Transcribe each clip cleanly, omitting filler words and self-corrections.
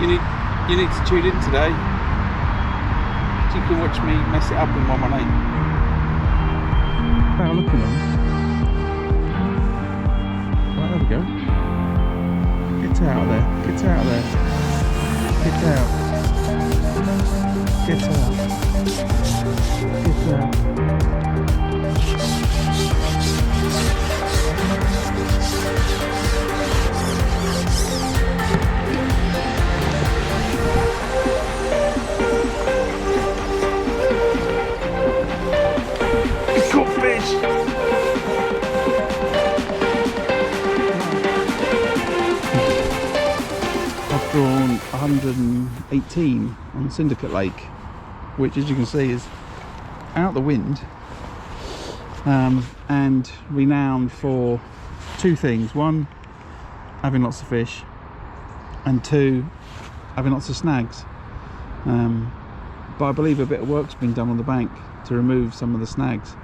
You need to tune in today. So you can watch me mess it up in 118. Better looking on. Right, there we go. Get out of there. Get out of there. Get out. Get out. Get out. Caught fish! I've drawn 118 on Syndicate Lake, which, as you can see, is out the wind and renowned for two things: one, having lots of fish, and two, having lots of snags. But I believe a bit of work's been done on the bank to remove some of the snags.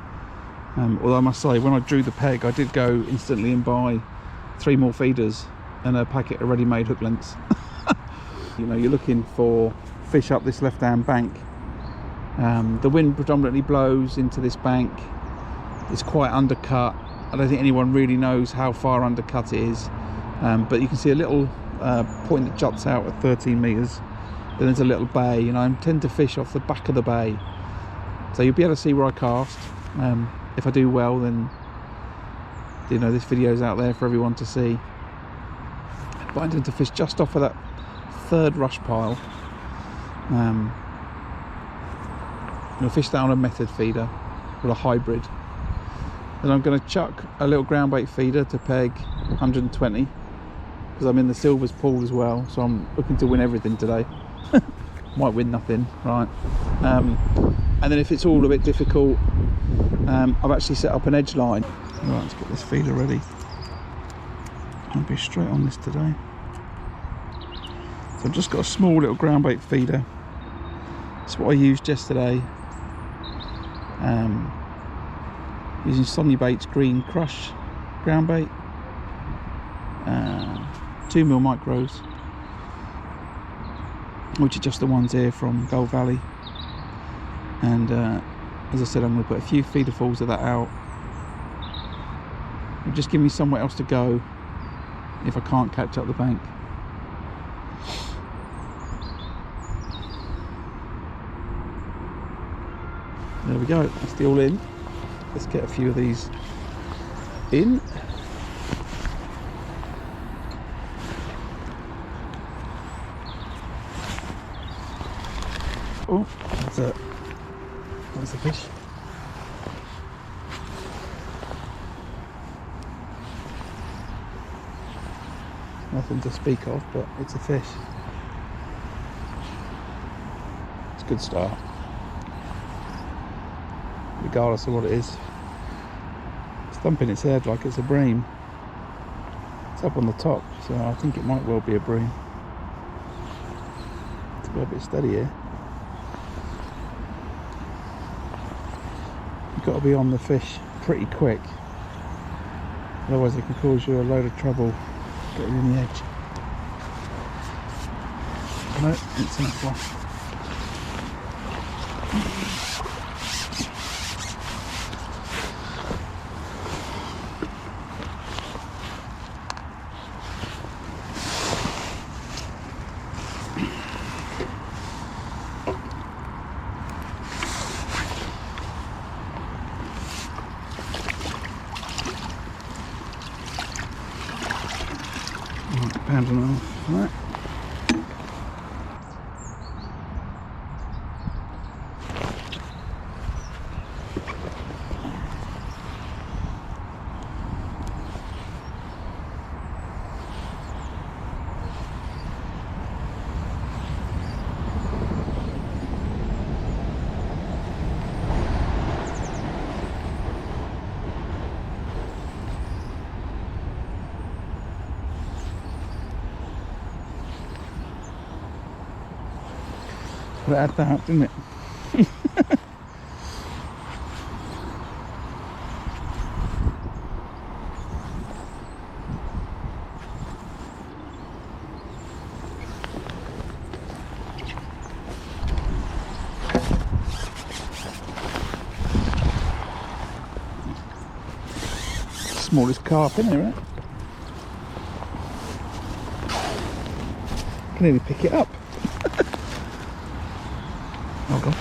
Although I must say, when I drew the peg, I did go instantly and buy 3 more feeders and a packet of ready-made hook lengths. You know, you're looking for fish up this left-hand bank. The wind predominantly blows into this bank. It's quite undercut. I don't think anyone really knows how far undercut it is, but you can see a little point that juts out at 13 metres. Then there's a little bay, and I tend to fish off the back of the bay, so you'll be able to see where I cast. If I do well, then you know this video's out there for everyone to see. But I tend to fish just off of that third rush pile. I'm going to fish that on a method feeder or a hybrid. Then I'm going to chuck a little ground bait feeder to peg 120, because I'm in the silvers pool as well, so I'm looking to win everything today. Might win nothing, right? And then if it's all a bit difficult, I've actually set up an edge line. Right, let's get this feeder ready. I'll be straight on this today. So I've just got a small little ground bait feeder. It's what I used yesterday. Using Sonny Bait's Green Crush ground bait. 2mm micros, which are just the ones here from Gold Valley. And as I said, I'm going to put a few feederfuls of that out. It'll just give me somewhere else to go if I can't catch up the bank. There we go, that's the all in. Let's get a few of these in. Oh, that's a fish. Nothing to speak of, but it's a fish. It's a good start, regardless of what it is. It's thumping its head like it's a bream. It's up on the top, so I think it might well be a bream. It's got a bit steady here. You've got to be on the fish pretty quick, otherwise it can cause you a load of trouble getting in the edge. No, it's enough one. £1.5, right. But it had that, didn't it? smallest carp in here, isn't it? Can nearly pick it up. Oh god.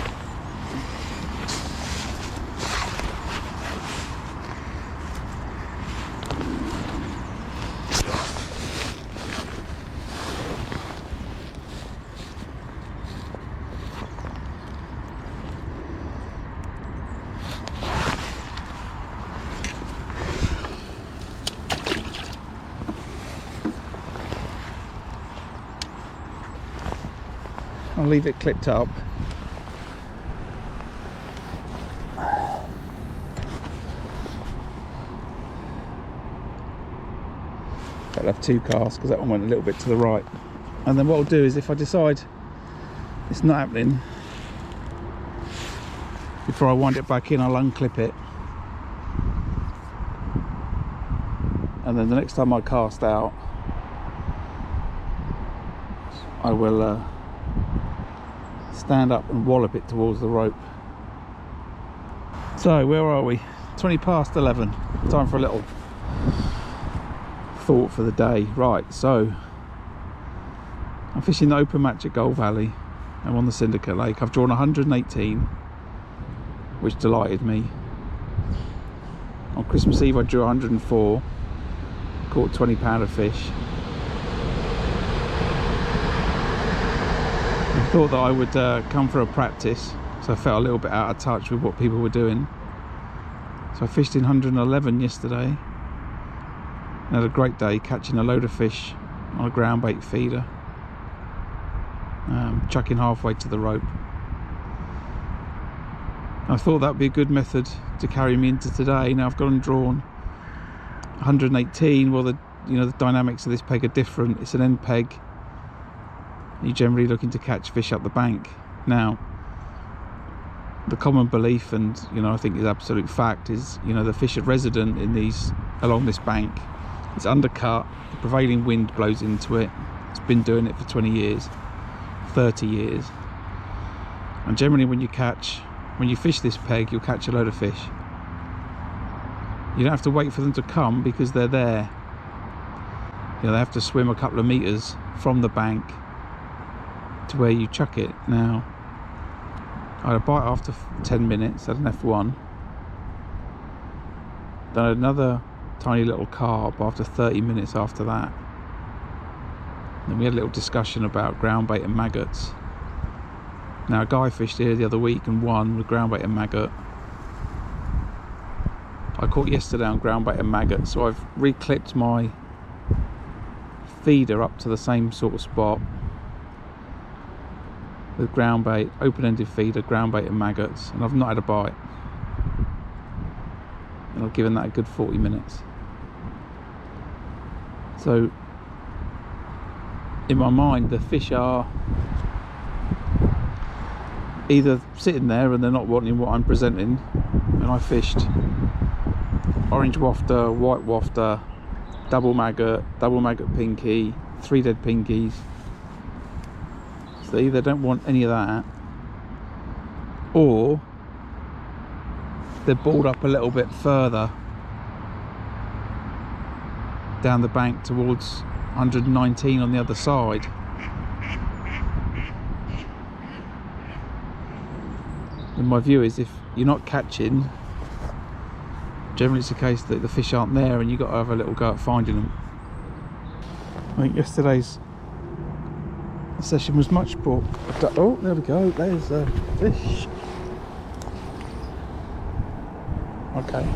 I'll leave it clipped up. I'll have two casts because that one went a little bit to the right. And then what I'll do is, if I decide it's not happening, before I wind it back in, I'll unclip it. And then the next time I cast out, I will stand up and wallop it towards the rope. So where are we? 20 past 11. Time for a little thought for the day. Right, so I'm fishing the open match at Gold Valley. I'm on the Syndicate Lake. I've drawn 118, which delighted me. On Christmas Eve I drew 104, caught 20 pound of fish. I thought that I would come for a practice, so I felt a little bit out of touch with what people were doing. So I fished in 111 yesterday. I had a great day catching a load of fish on a ground bait feeder, chucking halfway to the rope. I thought that would be a good method to carry me into today. Now I've gone and drawn 118. Well, the dynamics of this peg are different. It's an end peg. You're generally looking to catch fish up the bank. Now, the common belief, and I think is absolute fact, is the fish are resident in along this bank. It's undercut. The prevailing wind blows into it. It's been doing it for 20 years, 30 years. And generally, when you fish this peg, you'll catch a load of fish. You don't have to wait for them to come because they're there. They have to swim a couple of meters from the bank to where you chuck it. Now, I had a bite after 10 minutes, had an F1. Then I had another tiny little carp after 30 minutes after that. Then we had a little discussion about ground bait and maggots. Now, a guy fished here the other week and won with ground bait and maggot. I caught yesterday on ground bait and maggot, so I've reclipped my feeder up to the same sort of spot with ground bait, open-ended feeder, ground bait and maggots, and I've not had a bite. And I've given that a good 40 minutes. So in my mind, the fish are either sitting there and they're not wanting what I'm presenting. And I fished orange wafter, white wafter, double maggot pinky, 3 dead pinkies. So they either don't want any of that, or they're balled up a little bit further down the bank towards 119 on the other side. And my view is, if you're not catching, generally it's the case that the fish aren't there and you've got to have a little go at finding them. I think yesterday's session was much more... Oh, there we go, there's a fish. Okay.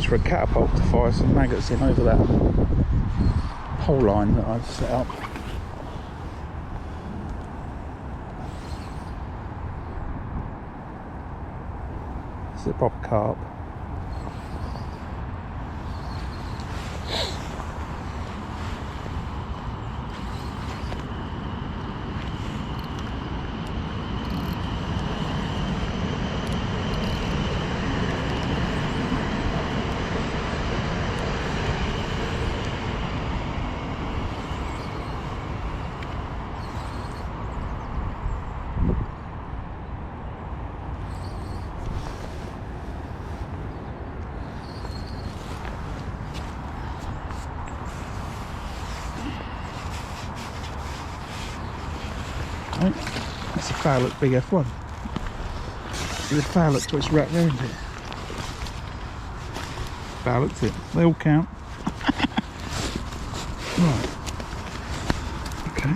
For a catapult to fire some maggots in over that pole line that I've set up. This is a proper carp. foul at big F1. The foul at what's wrapped around it. Foul at it. They all count. Right. Okay.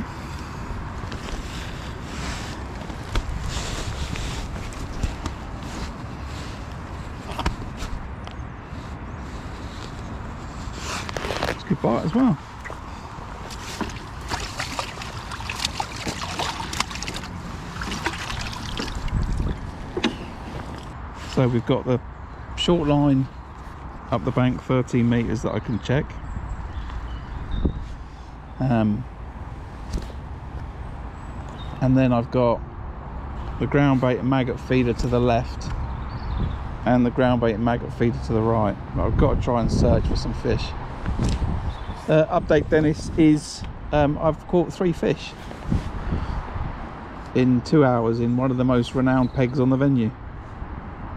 It's a good bite as well. So we've got the short line up the bank, 13 metres that I can check. And then I've got the ground bait and maggot feeder to the left and the ground bait and maggot feeder to the right. But I've got to try and search for some fish. Update, Dennis, is I've caught 3 fish in 2 hours in one of the most renowned pegs on the venue.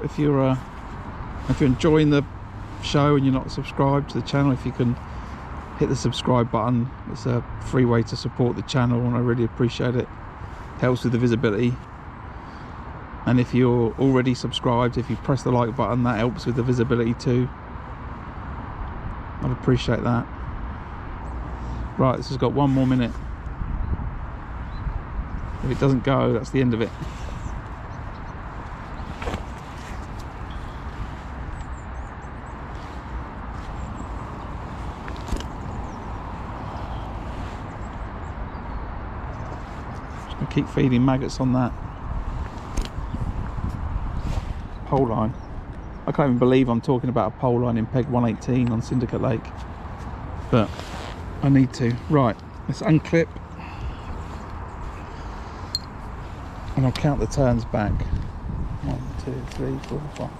If you're enjoying the show and you're not subscribed to the channel, if you can hit the subscribe button, it's a free way to support the channel and I really appreciate it. Helps with the visibility. And if you're already subscribed, if you press the like button, that helps with the visibility too. I'd appreciate that. Right, this has got 1 more minute. If it doesn't go, that's the end of it. Keep feeding maggots on that pole line. I can't even believe I'm talking about a pole line in peg 118 on Syndicate Lake, but I need to. Right, let's unclip and I'll count the turns back. 1, 2, 3, 4, 5.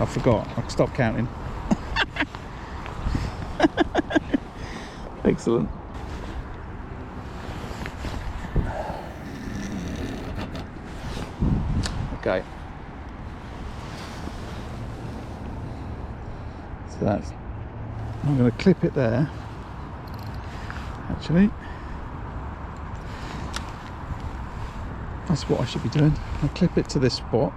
I forgot, I stopped counting. Excellent. Okay. So that's, I'm going to clip it there. Actually, that's what I should be doing. I'll clip it to this spot.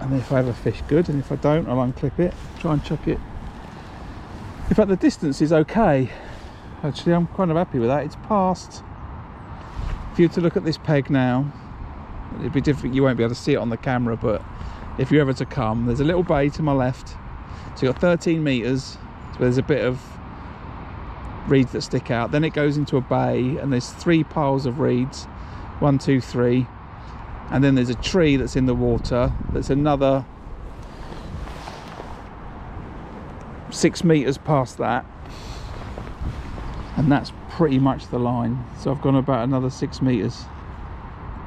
And if I have a fish, good, and if I don't, I'll unclip it, try and chuck it. In fact, the distance is okay. Actually, I'm kind of happy with that. It's past. If you were to look at this peg now, it'd be different. You won't be able to see it on the camera, but if you're ever to come, there's a little bay to my left. So you've got 13 metres. So there's a bit of reeds that stick out. Then it goes into a bay, and there's 3 piles of reeds. 1, 2, 3. And then there's a tree that's in the water. That's another 6 metres past that, and that's pretty much the line. So I've gone about another 6 metres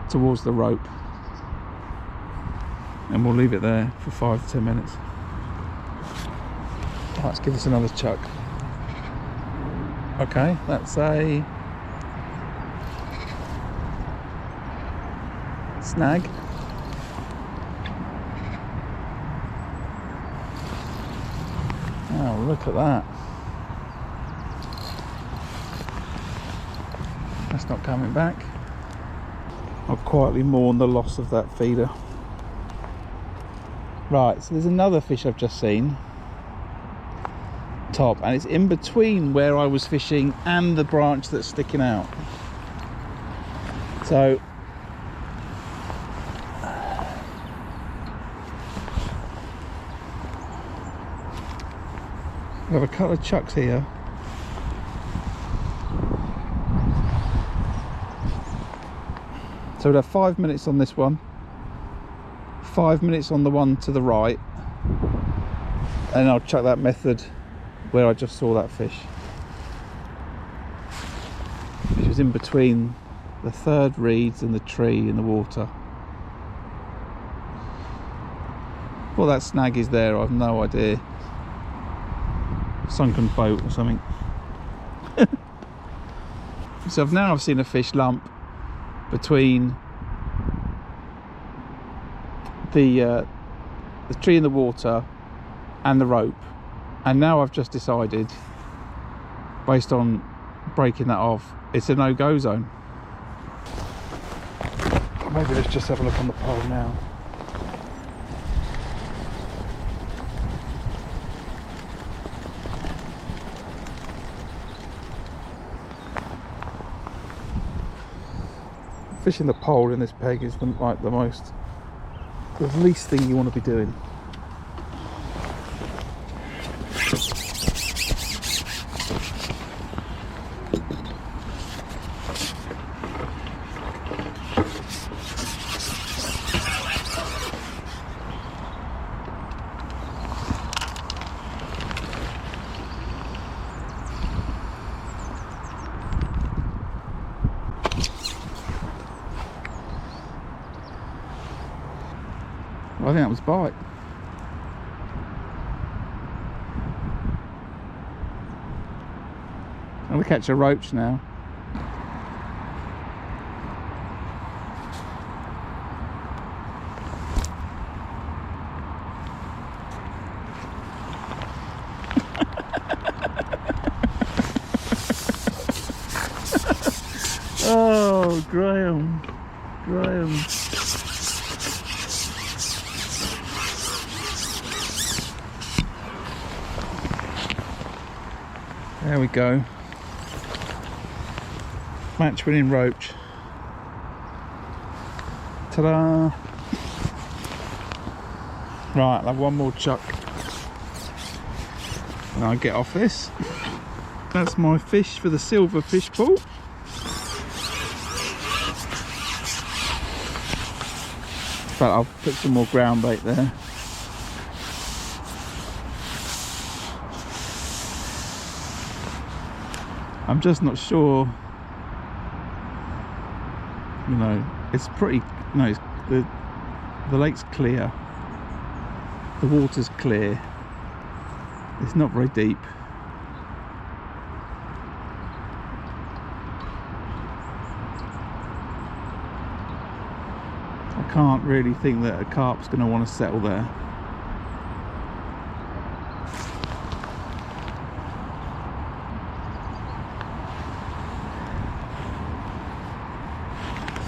towards the rope, and we'll leave it there for 5 to 10 minutes. Right, let's give this another chuck. Okay, that's a snag. Oh, look at that. That's not coming back. I'll quietly mourn the loss of that feeder. Right, so there's another fish I've just seen. Top, and it's in between where I was fishing and the branch that's sticking out. So we have a couple of chucks here. So we'll have 5 minutes on this one, 5 minutes on the one to the right, and I'll chuck that method where I just saw that fish, which was in between the 3rd reeds and the tree in the water. What that snag is there, I've no idea. Sunken boat or something. So I've seen a fish lump between the tree in the water and the rope, and now I've just decided, based on breaking that off, it's a no-go zone. Maybe let's just have a look on the pole now. Fishing the pole in this peg is the least thing you want to be doing. I think that was bite. I'm going to catch a roach now. Oh, Graham. There we go. Match winning roach. Ta-da! Right, I'll have one more chuck. And I'll get off this. That's my fish for the silver fish pool. But I'll put some more ground bait there. I'm just not sure, you know, it's pretty, no, it's, the lake's clear, the water's clear, it's not very deep. I can't really think that a carp's going to want to settle there.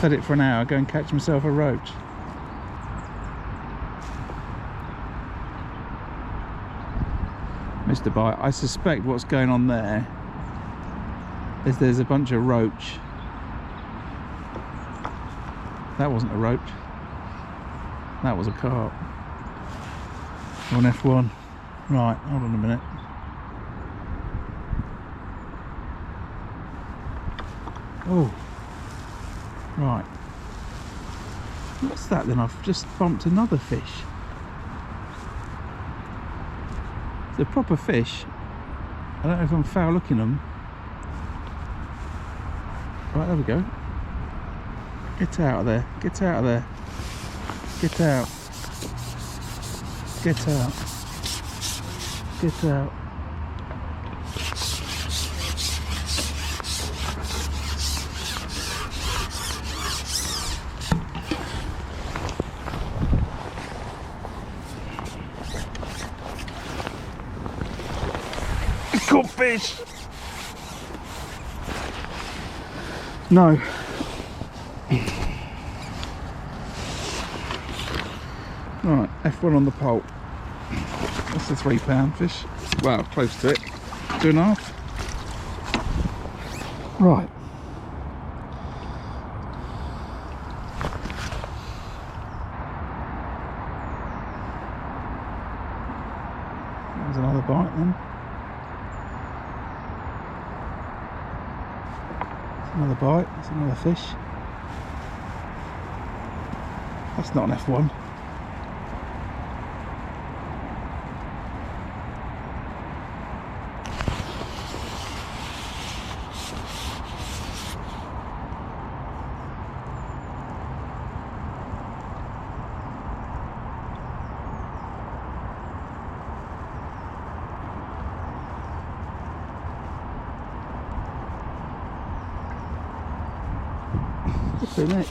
Fed it for an hour, go and catch myself a roach. Missed a bite. I suspect what's going on there is there's a bunch of roach. That wasn't a roach. That was a carp. Or an F1. Right, hold on a minute. Oh. Right. What's that then? I've just bumped another fish. It's a proper fish. I don't know if I'm foul looking them. Right, there we go. Get out of there. Get out of there. Get out. Get out. Get out. Caught fish. No. Right, F1 on the pole. That's a £3 fish. Well, close to it. 2.5. Right. There's another bite then. Another bite, that's another fish. That's not an F1. What's the neck?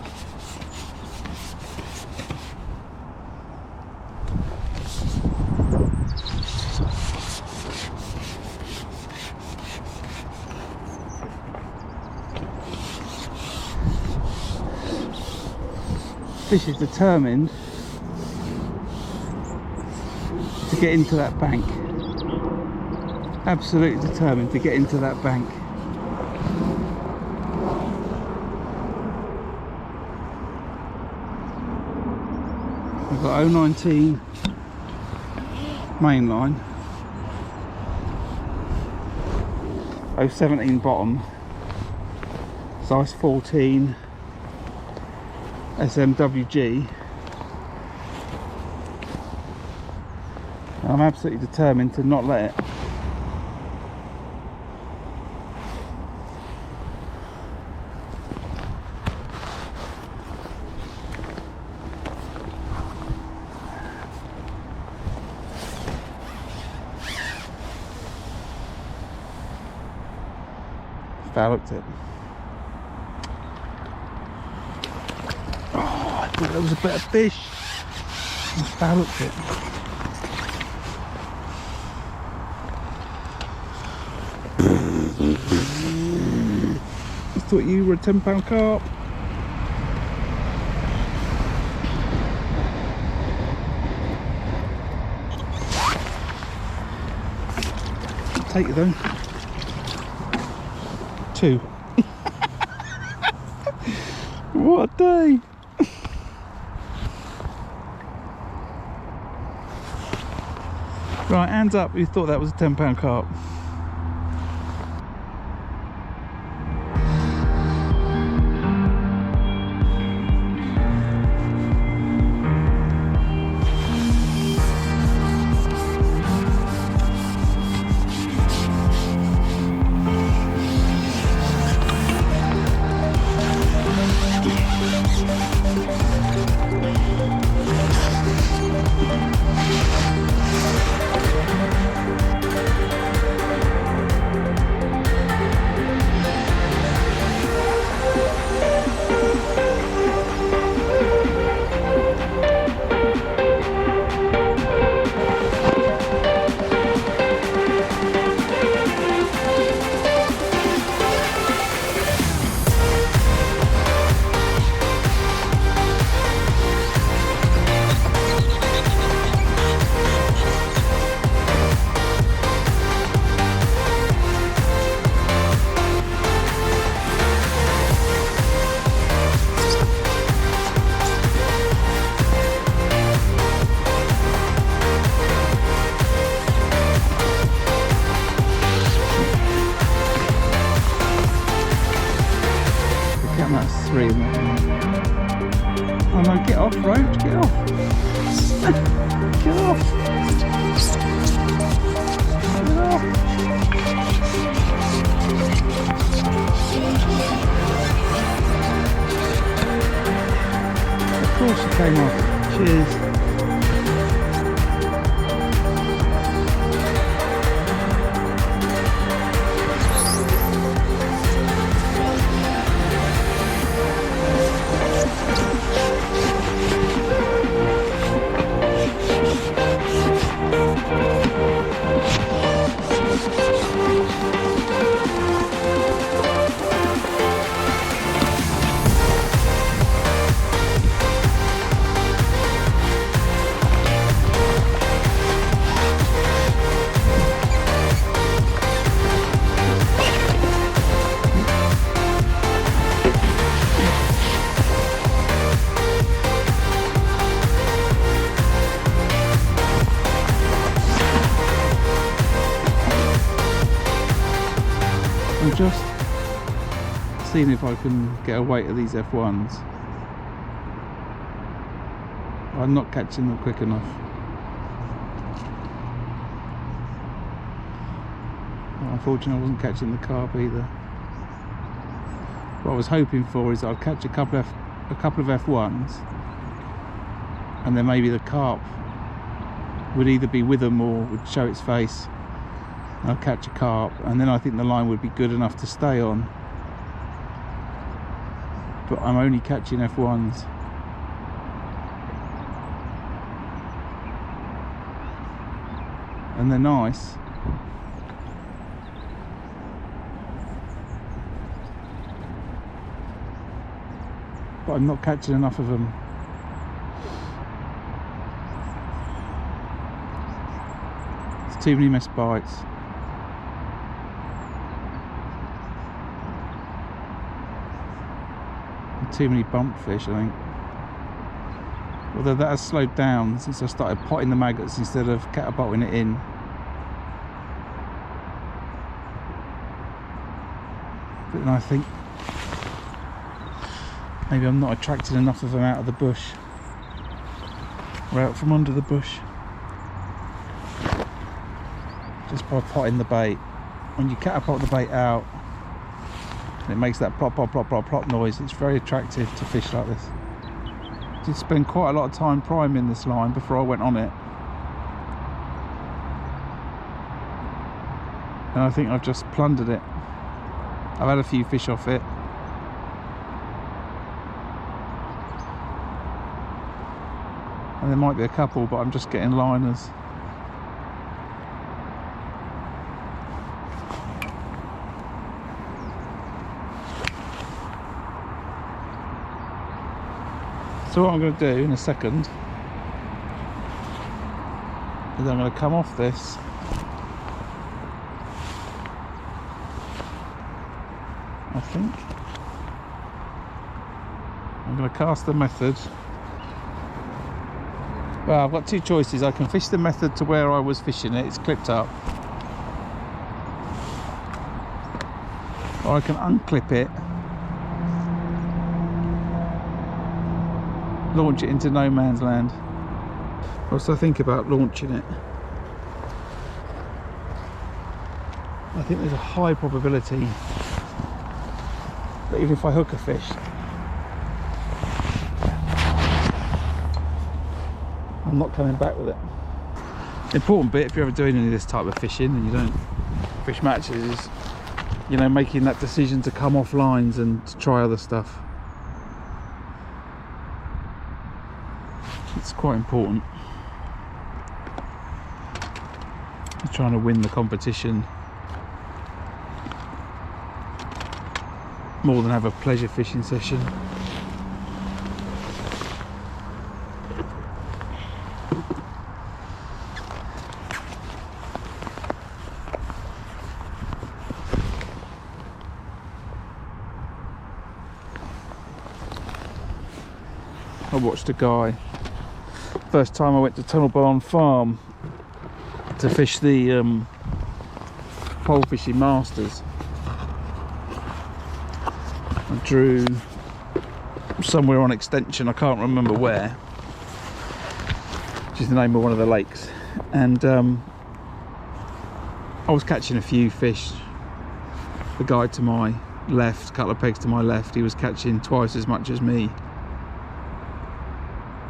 fish is determined to get into that bank. Absolutely determined to get into that bank. We've got 019 main line, 017 bottom, size 14 SMWG. I'm absolutely determined to not let it. Looked it. Oh, I thought that was a better fish. I looked it. I thought you were a £10 carp. I'll take it though. 2. What a day. Right, hands up, you thought that was a £10 carp. That's 3 in that one. Oh no, get off, Roach, get off. Get off. Get off. Of course it came off. Cheers. I'm just seeing if I can get a weight of these F1s. I'm not catching them quick enough. Well, unfortunately I wasn't catching the carp either. What I was hoping for is I'd catch a couple of F1s and then maybe the carp would either be with them or would show its face. I'll catch a carp and then I think the line would be good enough to stay on, but I'm only catching F1s. And they're nice, but I'm not catching enough of them. Too many missed bites. Too many bump fish, I think. Although that has slowed down since I started potting the maggots instead of catapulting it in. But then I think maybe I'm not attracting enough of them out of the bush, or out from under the bush. Just by potting the bait. When you catapult the bait out, it makes that plop plop plop plop plop noise. It's very attractive to fish like this. I did spend quite a lot of time priming this line before I went on it, and I think I've just plundered it. I've had a few fish off it, and there might be a couple, but I'm just getting liners. So what I'm going to do in a second is I'm going to come off this, I think. I'm going to cast the method. Well, I've got two choices. I can fish the method to where I was fishing it, it's clipped up, or I can unclip it, launch it into no man's land. Whilst I think about launching it, I think there's a high probability that even if I hook a fish, I'm not coming back with it. The important bit, if you're ever doing any of this type of fishing and you don't fish matches, is, you know, making that decision to come off lines and to try other stuff. It's quite important. You're trying to win the competition more than have a pleasure fishing session. I watched a guy, first time I went to Tunnel Barn Farm to fish the polefishing masters. I drew somewhere on extension, I can't remember where, which is the name of one of the lakes, and I was catching a few fish. The guy to my left, a couple of pegs to my left, he was catching twice as much as me,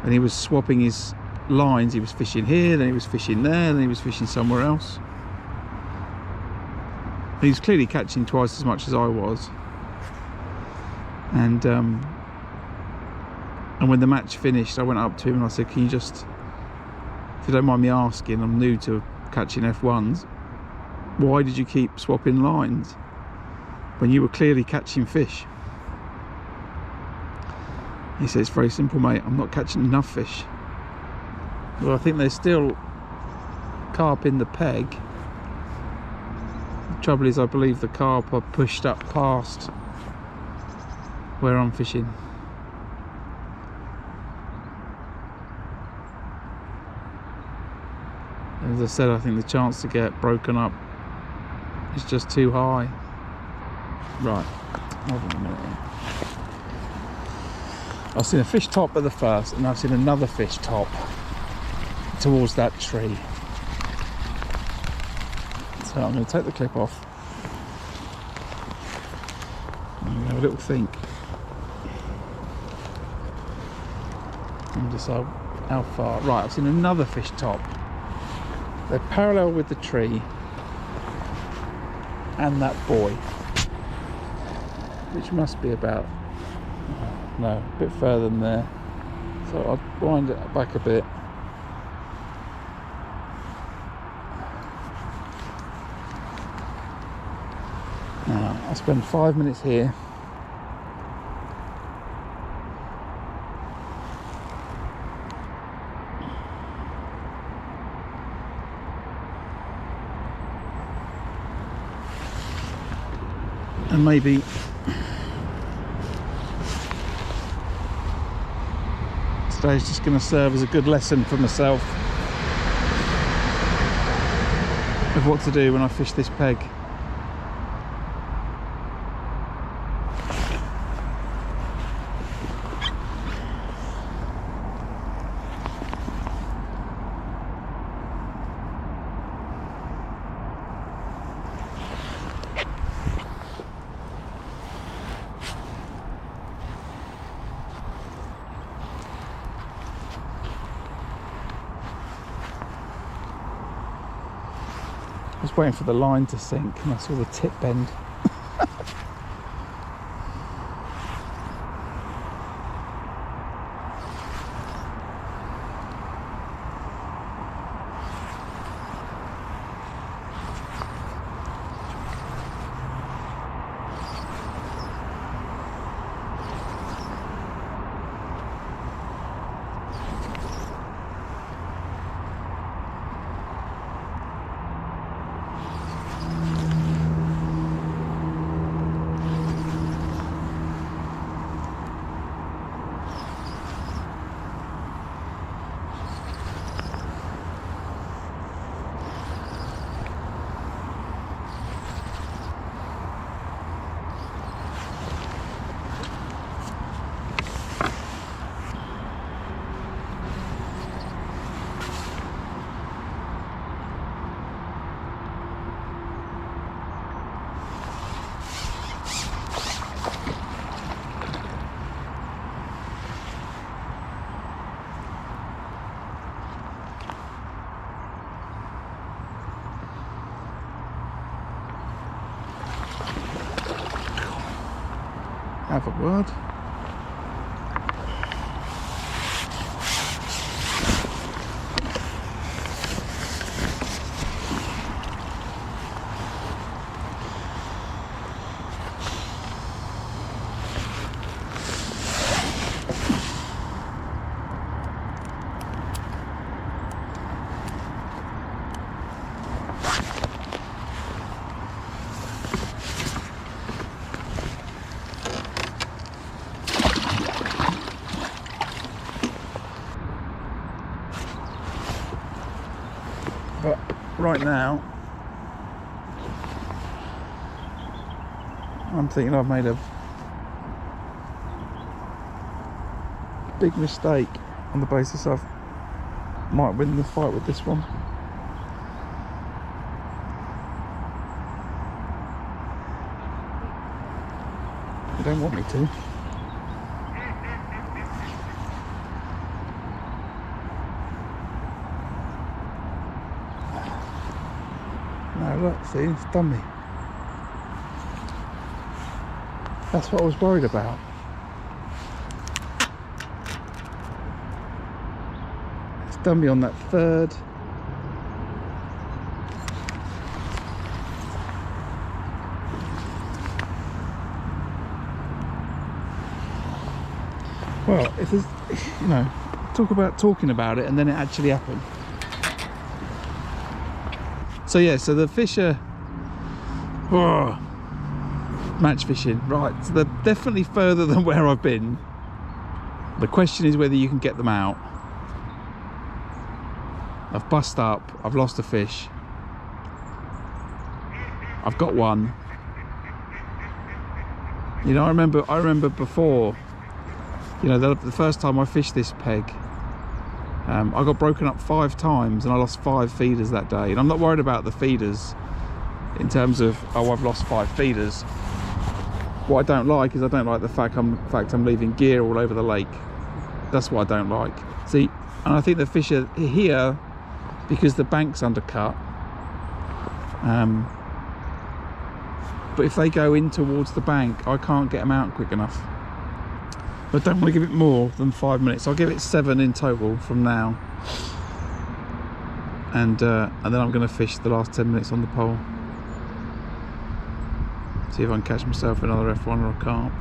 and he was swapping his lines. He was fishing here, then he was fishing there, then he was fishing somewhere else. He was clearly catching twice as much as I was. And when the match finished, I went up to him and I said, can you just, if you don't mind me asking, I'm new to catching F1s, why did you keep swapping lines when you were clearly catching fish? He said, it's very simple, mate, I'm not catching enough fish. Well, I think there's still carp in the peg. The trouble is, I believe the carp are pushed up past where I'm fishing. As I said, I think the chance to get broken up is just too high. Right, hold on a minute here. I've seen a fish top at the first, and I've seen another fish top towards that tree. So I'm going to take the clip off. I'm going to have a little think and decide how far. Right, I've seen another fish top. They're parallel with the tree and that buoy, which must be about, no, a bit further than there. So I'll wind it back a bit. Now, I'll spend 5 minutes here. And maybe today's just going to serve as a good lesson for myself of what to do when I fish this peg. I was waiting for the line to sink and I saw the tip bend. Have a word. But right now, I'm thinking I've made a big mistake on the basis I might win the fight with this one. You don't want me to. No, look, see, it's done me. That's what I was worried about. It's done me on that third. Well, if there's, you know, talk about talking about it and then it actually happened. So yeah, so the fish are match fishing, right? So they're definitely further than where I've been. The question is whether you can get them out. I've bust up, I've lost a fish. I've got one. You know, I remember before, you know, the first time I fished this peg, I got broken up 5 times and I lost 5 feeders that day. And I'm not worried about the feeders in terms of, oh, I've lost 5 feeders. What I don't like is I don't like the fact I'm leaving gear all over the lake. That's what I don't like. See, and I think the fish are here because the bank's undercut. But if they go in towards the bank, I can't get them out quick enough. I don't want to give it more than 5 minutes. I'll give it 7 in total from now, and then I'm going to fish the last 10 minutes on the pole. See if I can catch myself another F1 or a carp.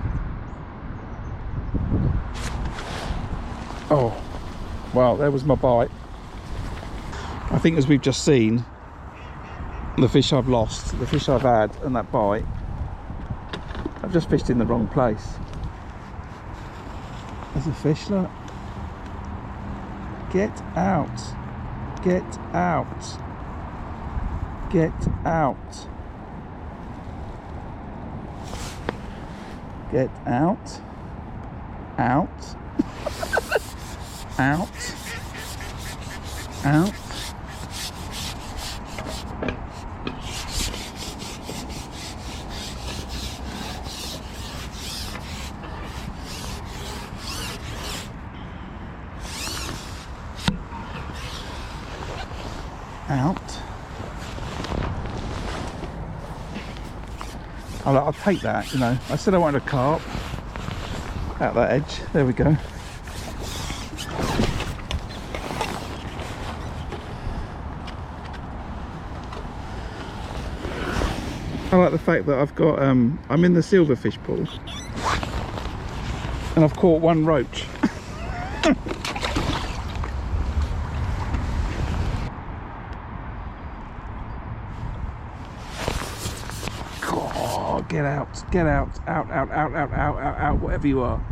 Oh, well, there was my bite. I think, as we've just seen, the fish I've lost, the fish I've had, and that bite I've just fished in the wrong place. There's a fish, look. Get out. Get out. Get out. Get out. Out. Out. Out. Out. I'll take that, you know. I said I wanted a carp. Out that edge. There we go. I like the fact that I've got, I'm in the silverfish pool. And I've caught one roach. Get out, get out, out, out, out, out, out, out, out, whatever you are.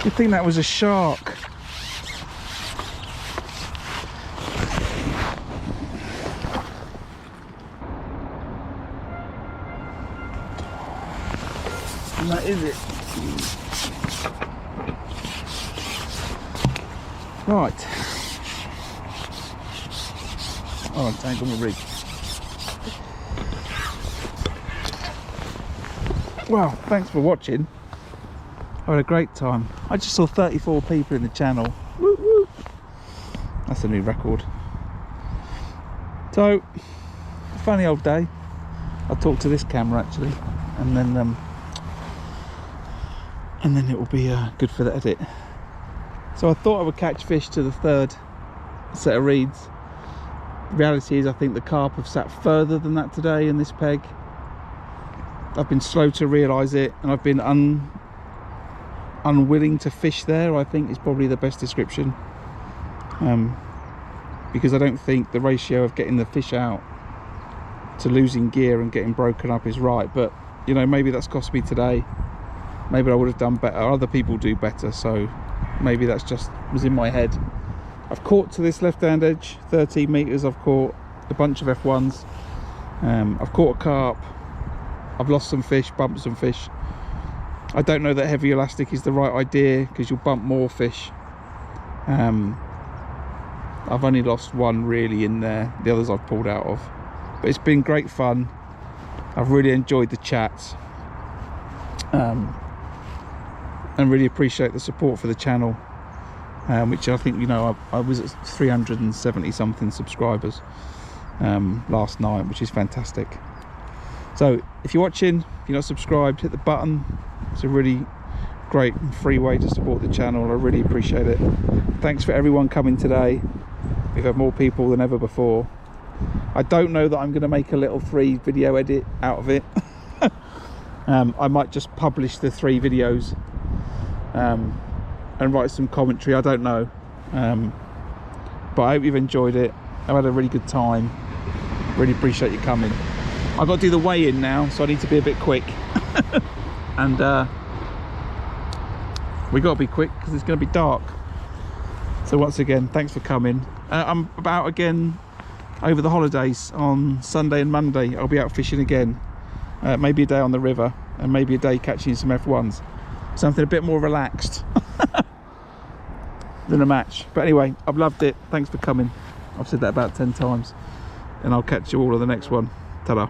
I think that was a shark. And that is it. Right. Oh, tangle my rig. Well, thanks for watching. I had a great time. I just saw 34 people in the channel. Woo woo. That's a new record. So, funny old day. I'll talk to this camera actually, and then it will be good for the edit. So I thought I would catch fish to the third set of reeds. The reality is I think the carp have sat further than that today in this peg. I've been slow to realise it, and I've been unwilling to fish there, I think is probably the best description, because I don't think the ratio of getting the fish out to losing gear and getting broken up is right. But you know, maybe that's cost me today. Maybe I would have done better. Other people do better, so maybe that's just was in my head. I've caught to this left hand edge 13 meters. I've caught a bunch of F1s. I've caught a carp. I've lost some fish, bumped some fish. I don't know that heavy elastic is the right idea because you'll bump more fish. I've only lost one really in there. The others I've pulled out of. But it's been great fun. I've really enjoyed the chats. And really appreciate the support for the channel. Which I think, you know, I was at 370 something subscribers last night, which is fantastic. So if you're watching, if you're not subscribed, hit the button. It's a really great and free way to support the channel. I really appreciate it. Thanks for everyone coming today. We've had more people than ever before. I don't know that I'm going to make a little 3 video edit out of it. I might just publish the 3 videos and write some commentary. I don't know, but I hope you've enjoyed it. I've had a really good time. Really appreciate you coming. I've got to do the weigh-in now, so I need to be a bit quick. And we got to be quick because it's going to be dark. So once again, thanks for coming. I'm about again over the holidays on Sunday and Monday. I'll be out fishing again. Maybe a day on the river and maybe a day catching some F1s. Something a bit more relaxed than a match. But anyway, I've loved it. Thanks for coming. I've said that about 10 times. And I'll catch you all on the next one. Ta-da.